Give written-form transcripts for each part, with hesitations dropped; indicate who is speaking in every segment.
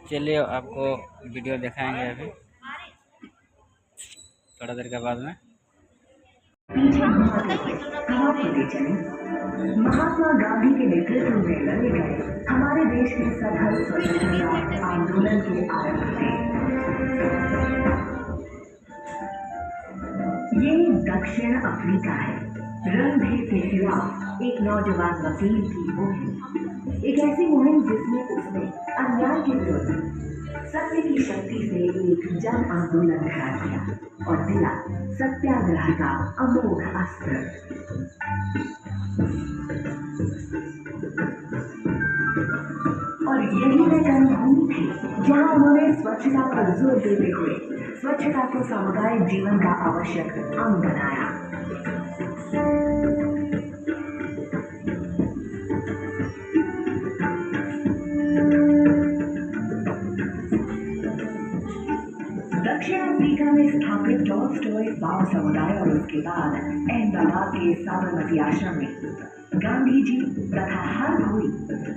Speaker 1: चलिए आपको वीडियो दिखाएंगे अभी थोड़ा देर के बाद में।
Speaker 2: महात्मा गांधी के नेतृत्व में लड़े गए हमारे देश के सफल स्वतंत्रता आंदोलन के आरंभ थे। ये दक्षिण अफ्रीका है। रंग भेद के खिलाफ एक नौजवान वकील की मुहिम, एक ऐसी मुहिम जिसमें उसने अन्याय के विरुद्ध सत्य की शक्ति से एक जन आंदोलन खड़ा किया और दिला सत्याग्रह का अमोघ अस्त्र। और यही वह कर्मभूमि थी जहां उन्होंने स्वच्छता पर जोर देते हुए स्वच्छता को सामुदायिक जीवन का आवश्यक अंग बनाया। दक्षिण अफ्रीका में स्थापित टॉलस्टॉय बाल समुदाय और उसके बाद अहमदाबाद के साबरमती आश्रम में गांधी जी तथा हर कोई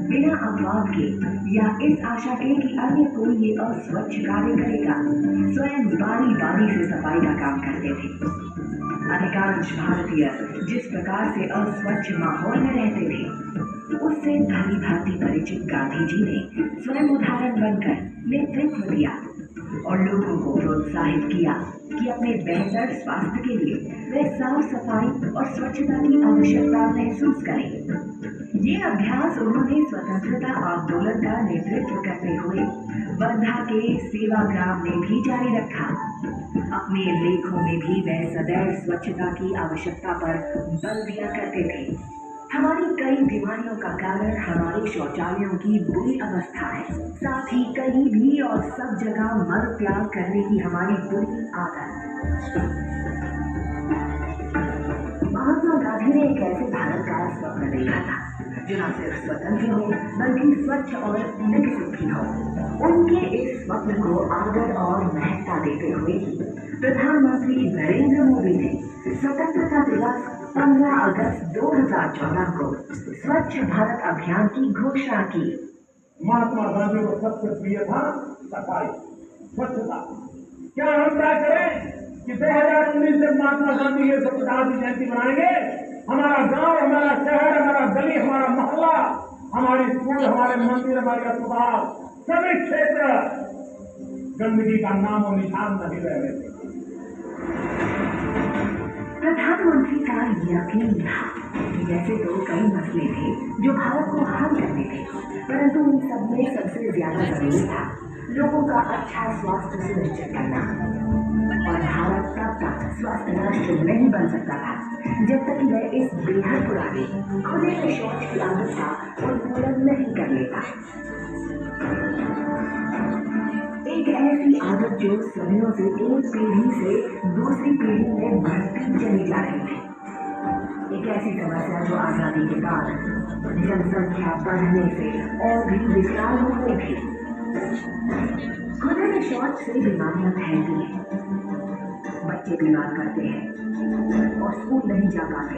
Speaker 2: बिना अपवाद के या इस आशा के कि अन्य कोई ये अस्वच्छ कार्य करेगा, स्वयं बारी बारी से सफाई का काम करते थे। अधिकांश भारतीय जिस प्रकार से अस्वच्छ माहौल में रहते थे, उससे भली भांति परिचित गांधी जी ने स्वयं उदाहरण बनकर नेतृत्व दिया और लोगों को प्रोत्साहित किया कि अपने बेहतर स्वास्थ्य के लिए वे साफ सफाई और स्वच्छता की आवश्यकता महसूस करें। ये अभ्यास उन्होंने स्वतंत्रता आंदोलन का नेतृत्व करते हुए वर्धा के सेवाग्राम में भी जारी रखा। अपने लेखों में भी वे सदैव स्वच्छता की आवश्यकता पर बल दिया करते थे। हमारी कई बीमारियों का कारण हमारे शौचालयों की बुरी अवस्था है, साथ ही कहीं भी और सब जगह मल त्याग करने की हमारी बुरी आदत। महात्मा गांधी ने एक ऐसे भारत का स्वप्न देखा था जो न सिर्फ स्वतंत्र हो बल्कि स्वच्छ और विकसित भी हो। उनके इस स्वप्न को आदर और महत्ता देते हुए प्रधानमंत्री नरेंद्र मोदी ने स्वतंत्रता दिवस 15 अगस्त 2014 को स्वच्छ भारत अभियान की घोषणा की।
Speaker 3: महात्मा गांधी को सबसे प्रिय था सफाई, स्वच्छता। क्या हम क्या करें कि 2019 से महात्मा गांधी के स्वच्छता की जयंती मनाएंगे? हमारा गांव, हमारा शहर, हमारा गली, हमारा मोहल्ला, हमारी स्कूल, हमारे मंदिर, हमारे अस्पताल, सभी क्षेत्र गंदगी का नाम और निशान नहीं रह रहे थे।
Speaker 2: प्रधानमंत्री का यकीन था कि जैसे तो कई मसले थे जो भारत को हल करने थे, परंतु उन सब में सबसे ज्यादा जरूरी था लोगों का अच्छा स्वास्थ्य सुनिश्चित करना। और भारत तब तक स्वस्थ राष्ट्र नहीं बन सकता था जब तक कि वह इस बेहद पुरानी खुले में शौच की आदत का उन्मूलन नहीं कर लेता। एक ऐसी आदत जो सदियों से एक पीढ़ी से दूसरी पीढ़ी में बढ़ती चली जा रही थी। एक ऐसी समस्या जो आजादी के बाद जनसंख्या बढ़ने से और भी विकराल हो गई थी। खुले में शौच से बीमारियां फैलती हैं, बच्चे बीमार पड़ते हैं और स्कूल नहीं जा पाते।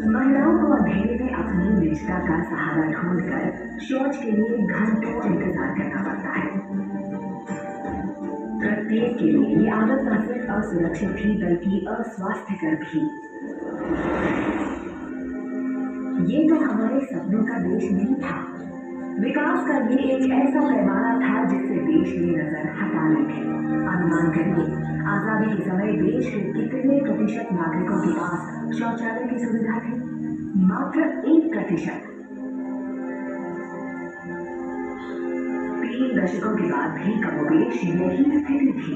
Speaker 2: महिलाओं को अंधेरे में अपनी निजता का सहारा ढूंढकर शौच के लिए घंटों इंतजार करना पड़ता है। प्रत्येक के लिए ये आदत न सिर्फ असुरक्षित थी बल्कि अस्वास्थ्यकर भी। ये तो हमारे सपनों का देश नहीं था। विकास का ये एक ऐसा पैमाना था जिससे देश ने नजर हटा ली थी। अनुमान करिए, आजादी के समय देश के कितने प्रतिशत नागरिकों के पास शौचालय की सुविधा थी? मात्र 1%। 3 दशकों के बाद भी कमोबेश यही स्थिति थी।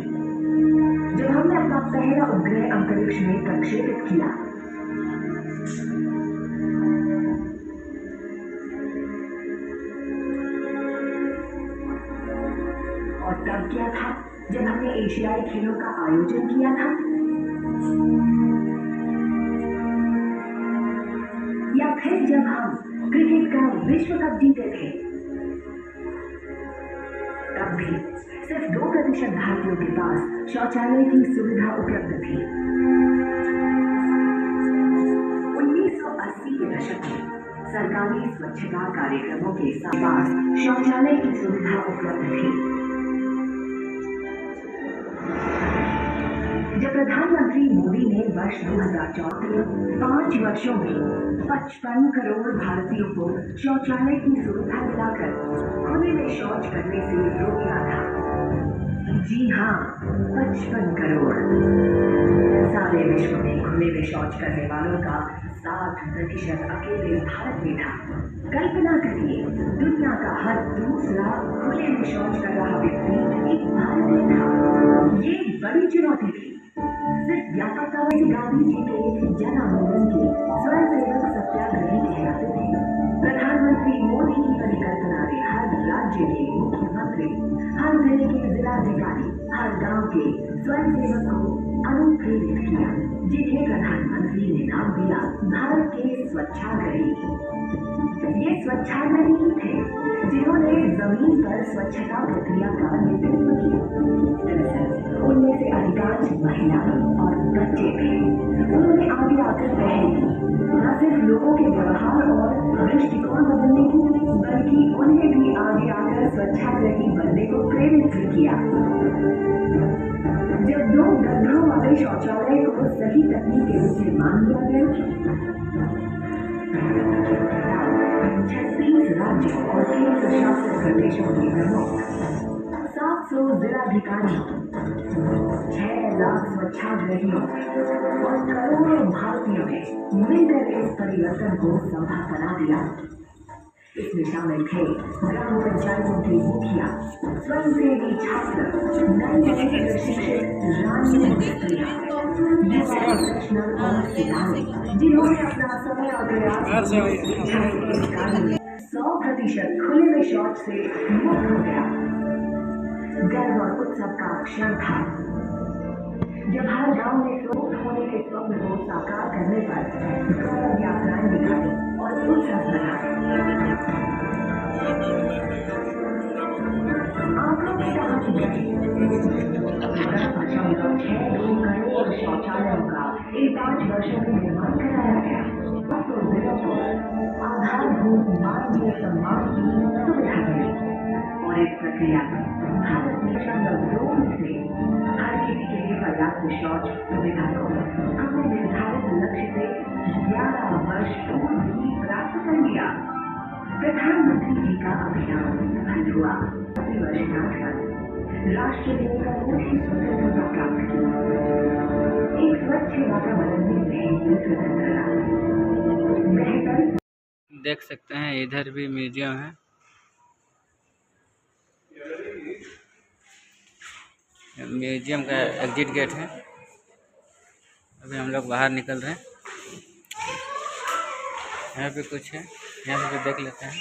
Speaker 2: जब हमने अपना पहला उपग्रह अंतरिक्ष में प्रक्षेपित किया, और तब क्या था जब हमने एशियाई खेलों का आयोजन किया था, या फिर जब हम क्रिकेट का विश्व कप जीते थे, तब भी सिर्फ 2% भारतीयों के पास शौचालय की सुविधा उपलब्ध थी। 1980 के दशक में सरकारी स्वच्छता कार्यक्रमों के पास शौचालय की सुविधा उपलब्ध थी, प्रधानमंत्री मोदी ने वर्ष 2014 5 वर्षों में 55 करोड़ भारतीयों को शौचालय की सुविधा दिलाकर खुले में शौच करने से रोका था। जी हाँ, 55 करोड़। सारे विश्व में खुले में शौच करने वालों का 60% अकेले भारत में था। कल्पना करिए, दुनिया का हर दूसरा खुले में शौच कर रहा व्यक्ति एक भारतीय था। ये बड़ी चुनौती थी। सिर्फ व्यापकता से गांधी जी के जन आंदोलन के स्वयंसेवक सत्याग्रही कहलाते थे। प्रधानमंत्री मोदी की परिकल्पना ने हर राज्य के मुख्यमंत्री, हर जिले के जिलाधिकारी, हर गांव के स्वयंसेवक को अनुप्रेरित किया, जिन्हें प्रधानमंत्री ने नाम दिया भारत के स्वच्छाग्रही। ये स्वच्छाग्रही ही थे जिन्होंने जमीन पर स्वच्छता प्रक्रिया का नेतृत्व किया। दरअसल उनमें से अधिकांश महिलाएं और बच्चे थे। उन्होंने आगे आकर पहल की, न सिर्फ लोगों के व्यवहार और दृष्टिकोण बदलने की, बल्कि उन्हें भी आगे आकर स्वच्छाग्रही बनने को प्रेरित किया। जब 2 गड्ढों वाले शौचालय को सही तकनीक के रूप में मान लिया गया, 36 राज्यों और केंद्र शासित प्रदेशों के प्रमुख, 700 जिलाधिकारियों, 6 लाख स्वच्छाग्रहियों और करोड़ों भारतीयों ने मिलकर इस परिवर्तन को संभव बना दिया। इसमें शामिल थे ग्राम पंचायतों के मुखिया, स्वयंसेवी छात्र, नई प्रशिक्षित राजनीतिक स्त्रियां, युवा प्रोफेशनल और सिपाही, जिन्होंने अपना समय और प्रयास 100% खुले में शौच से मुक्त हो गया। गर्व और उत्सव का क्षण था जब हर गांव में मुक्त होने के स्वप्न को साकार करने पर गौरव यात्राएं निकाली और उत्सव मनाए। आंकड़ों में कहा कि 10.62 करोड़ शौचालयों का इन 5 वर्षों में निर्माण कराया गया। तो जिलों को आधारभूत मानवीय सम्मान की सुविधा मिली और इस प्रक्रिया में भारत में 2 से हर किसी के लिए पर्याप्त शौच सुविधा को अपने निर्धारित लक्ष्य से 11 वर्ष पूर्व ही प्राप्त कर लिया। प्रधानमंत्री जी का अभियान सफल हुआ। प्रति वर्षगांठ पर राष्ट्र ने सर्वोच्च स्वतंत्रता प्राप्त की। एक स्वच्छ वातावरण में रहेगी स्वतंत्रता। बेहतर
Speaker 1: देख सकते हैं इधर भी म्यूजियम है। म्यूजियम का एग्जिट गेट है। अभी हम लोग बाहर निकल रहे हैं। यहाँ पे कुछ है, यहाँ पे देख लेते हैं।